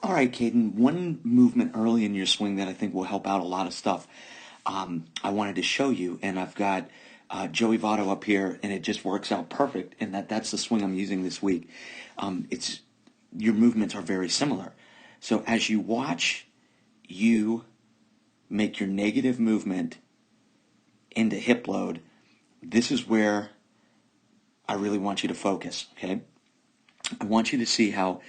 All right, Kaden, one movement early in your swing that I think will help out a lot of stuff. I wanted to show you, and I've got Joey Votto up here, and it just works out perfect, and that's the swing I'm using this week. It's Your movements are very similar. So as you watch you make your negative movement into hip load, this is where I really want you to focus, okay? I want you to see how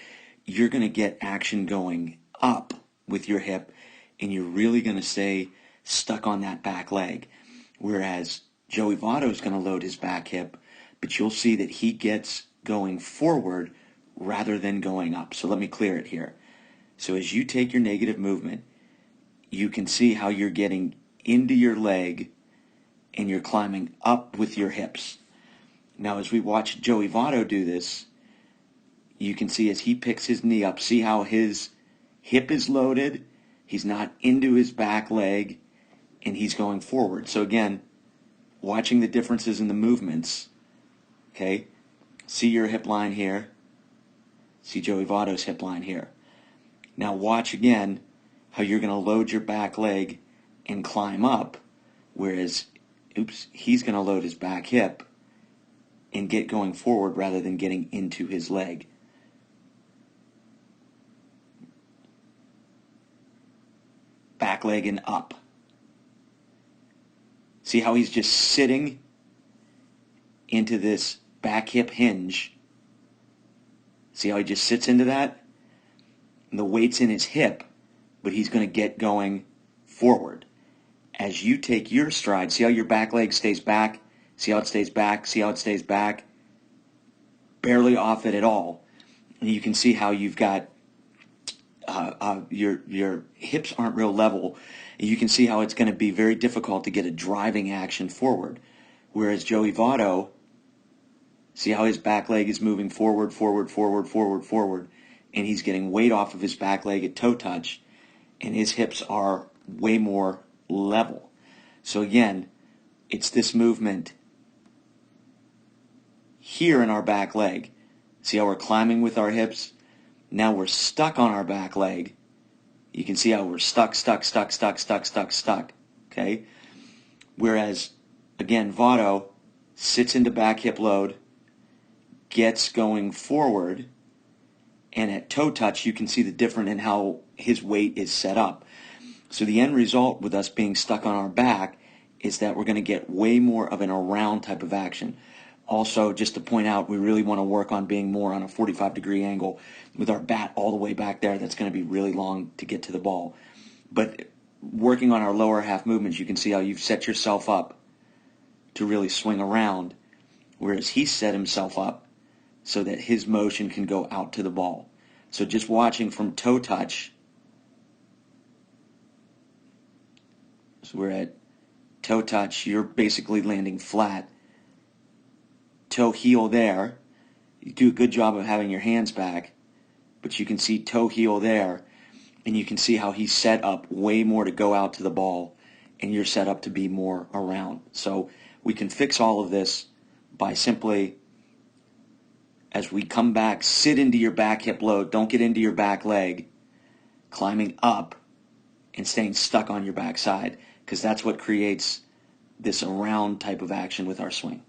you're going to get action going up with your hip, and you're really going to stay stuck on that back leg. Whereas Joey Votto is going to load his back hip, but you'll see that he gets going forward rather than going up. So let me clear it here. So as you take your negative movement, you can see how you're getting into your leg and you're climbing up with your hips. Now as we watch Joey Votto do this, you can see as he picks his knee up, see how his hip is loaded, he's not into his back leg, and he's going forward. So again, watching the differences in the movements, okay? See your hip line here. See Joey Votto's hip line here. Now watch again how you're going to load your back leg and climb up, whereas, he's going to load his back hip and get going forward rather than getting into his leg. Back leg and up. See how he's just sitting into this back hip hinge. See how he just sits into that? And the weight's in his hip, but he's going to get going forward. As you take your stride, see how your back leg stays back? See how it stays back? See how it stays back? Barely off it at all. And you can see how you've got your hips aren't real level. You can see how it's going to be very difficult to get a driving action forward. Whereas Joey Votto, see how his back leg is moving forward, forward, forward, forward, forward, and he's getting weight off of his back leg at toe touch, and his hips are way more level. So again, it's this movement here in our back leg. See how we're climbing with our hips? Now we're stuck on our back leg. You can see how we're stuck, okay? Whereas, again, Votto sits into back hip load, gets going forward, and at toe touch you can see the difference in how his weight is set up. So the end result with us being stuck on our back is that we're going to get way more of an around type of action. Also, just to point out, we really want to work on being more on a 45-degree angle with our bat all the way back there. That's going to be really long to get to the ball. But working on our lower half movements, you can see how you've set yourself up to really swing around, whereas he set himself up so that his motion can go out to the ball. So just watching from toe touch, so we're at toe touch, you're basically landing flat. Toe heel there. You do a good job of having your hands back, but you can see toe heel there, and you can see how he's set up way more to go out to the ball, and you're set up to be more around. So we can fix all of this by simply, as we come back, sit into your back hip load, don't get into your back leg, climbing up and staying stuck on your back side, because that's what creates this around type of action with our swing.